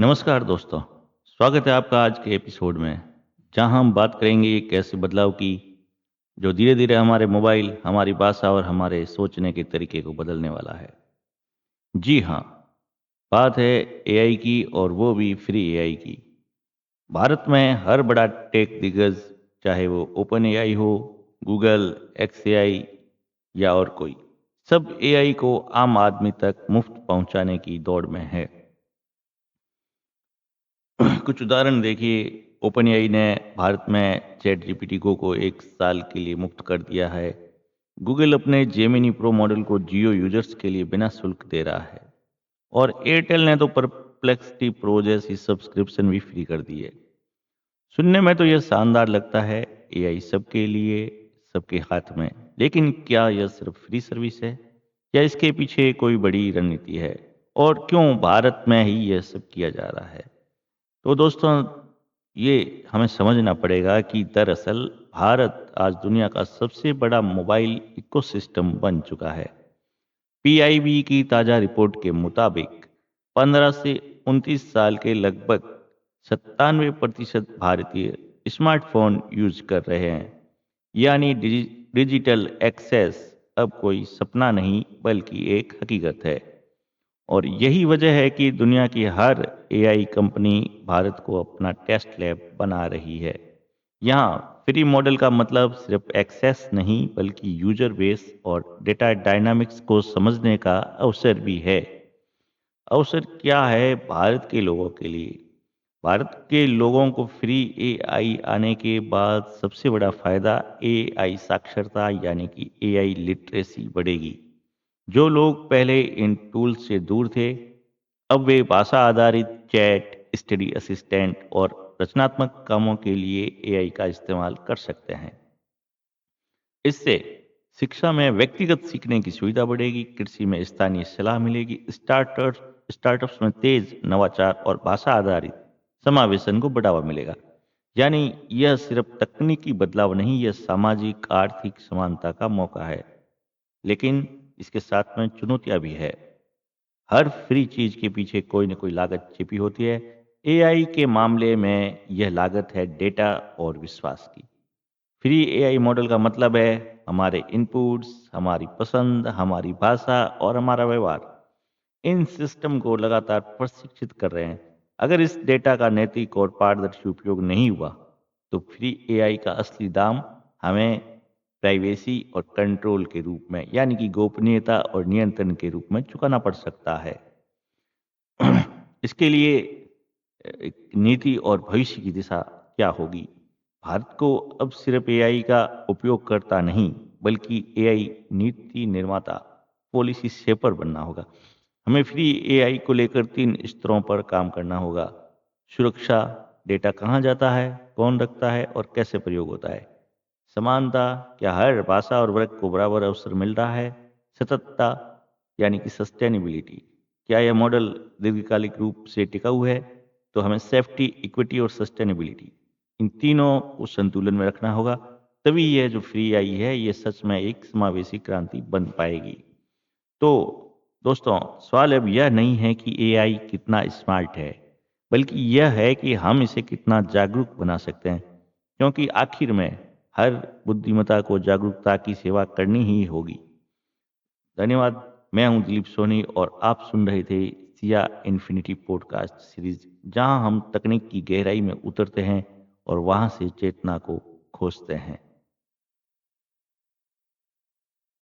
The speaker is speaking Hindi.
नमस्कार दोस्तों, स्वागत है आपका आज के एपिसोड में, जहां हम बात करेंगे एक ऐसे बदलाव की जो धीरे-धीरे हमारे मोबाइल, हमारी भाषा और हमारे सोचने के तरीके को बदलने वाला है। जी हाँ, बात है एआई की और वो भी फ्री एआई की। भारत में हर बड़ा टेक दिग्गज, चाहे वो ओपन एआई हो, गूगल, एक्स एआई या और कोई, सब एआई को आम आदमी तक मुफ्त पहुंचाने की दौड़ में है। कुछ उदाहरण देखिए, ओपन एआई ने भारत में चैट जीपीटी को 1 साल के लिए मुफ्त कर दिया है। गूगल अपने जेमिनी प्रो मॉडल को जियो यूजर्स के लिए बिना शुल्क दे रहा है और एयरटेल ने तो परप्लेक्सिटी प्रो जैसी सब्सक्रिप्शन भी फ्री कर दी है। सुनने में तो यह शानदार लगता है, एआई सबके लिए, सबके हाथ में। लेकिन क्या यह सिर्फ फ्री सर्विस है या इसके पीछे कोई बड़ी रणनीति है? और क्यों भारत में ही यह सब किया जा रहा है? तो दोस्तों, ये हमें समझना पड़ेगा कि दरअसल भारत आज दुनिया का सबसे बड़ा मोबाइल इकोसिस्टम बन चुका है। पीआईबी की ताज़ा रिपोर्ट के मुताबिक 15 से 29 साल के लगभग 97% भारतीय स्मार्टफोन यूज कर रहे हैं। यानी डिजिटल एक्सेस अब कोई सपना नहीं बल्कि एक हकीकत है। और यही वजह है कि दुनिया की हर एआई कंपनी भारत को अपना टेस्ट लैब बना रही है। यहाँ फ्री मॉडल का मतलब सिर्फ एक्सेस नहीं बल्कि यूजर बेस और डेटा डायनामिक्स को समझने का अवसर भी है। अवसर क्या है भारत के लोगों के लिए? भारत के लोगों को फ्री एआई आने के बाद सबसे बड़ा फायदा एआई साक्षरता यानी कि एआई लिटरेसी बढ़ेगी। जो लोग पहले इन टूल्स से दूर थे, अब वे भाषा आधारित चैट, स्टडी असिस्टेंट और रचनात्मक कामों के लिए एआई का इस्तेमाल कर सकते हैं। इससे शिक्षा में व्यक्तिगत सीखने की सुविधा बढ़ेगी, कृषि में स्थानीय सलाह मिलेगी, स्टार्टअप्स में तेज नवाचार और भाषा आधारित समावेशन को बढ़ावा मिलेगा। यानी यह सिर्फ तकनीकी बदलाव नहीं, यह सामाजिक आर्थिक समानता का मौका है। लेकिन इसके साथ में चुनौतियां भी है। हर फ्री चीज के पीछे कोई न कोई लागत छिपी होती है। एआई के मामले में यह लागत है डेटा और विश्वास की। फ्री एआई मॉडल का मतलब है हमारे इनपुट्स, हमारी पसंद, हमारी भाषा और हमारा व्यवहार। इन सिस्टम को लगातार प्रशिक्षित कर रहे हैं। अगर इस डेटा का नैतिक और पारदर्शी उपयोग नहीं हुआ, तो फ्री एआई का असली दाम हमें प्राइवेसी और कंट्रोल के रूप में, यानी कि गोपनीयता और नियंत्रण के रूप में चुकाना पड़ सकता है। इसके लिए एक नीति और भविष्य की दिशा क्या होगी? भारत को अब सिर्फ एआई का उपयोग करता नहीं, बल्कि एआई नीति निर्माता, पॉलिसी शेपर बनना होगा। हमें फ्री एआई को लेकर 3 स्तरों पर काम करना होगा। सुरक्षा, डेटा कहाँ जाता है, कौन रखता है और कैसे प्रयोग होता है। समानता, क्या हर भाषा और वर्ग को बराबर अवसर मिल रहा है। सततता, यानी कि सस्टेनेबिलिटी, क्या यह मॉडल दीर्घकालिक रूप से टिकाऊ है। तो हमें सेफ्टी, इक्विटी और सस्टेनेबिलिटी, इन तीनों को संतुलन में रखना होगा। तभी यह जो फ्री आई है, ये सच में एक समावेशी क्रांति बन पाएगी। तो दोस्तों, सवाल अब यह नहीं है कि एआई कितना स्मार्ट है, बल्कि यह है कि हम इसे कितना जागरूक बना सकते हैं। क्योंकि आखिर में हर बुद्धिमत्ता को जागरूकता की सेवा करनी ही होगी। धन्यवाद। मैं हूं दिलीप सोनी और आप सुन रहे थे सिया इन्फिनिटी पॉडकास्ट सीरीज, जहां हम तकनीक की गहराई में उतरते हैं और वहां से चेतना को खोजते हैं।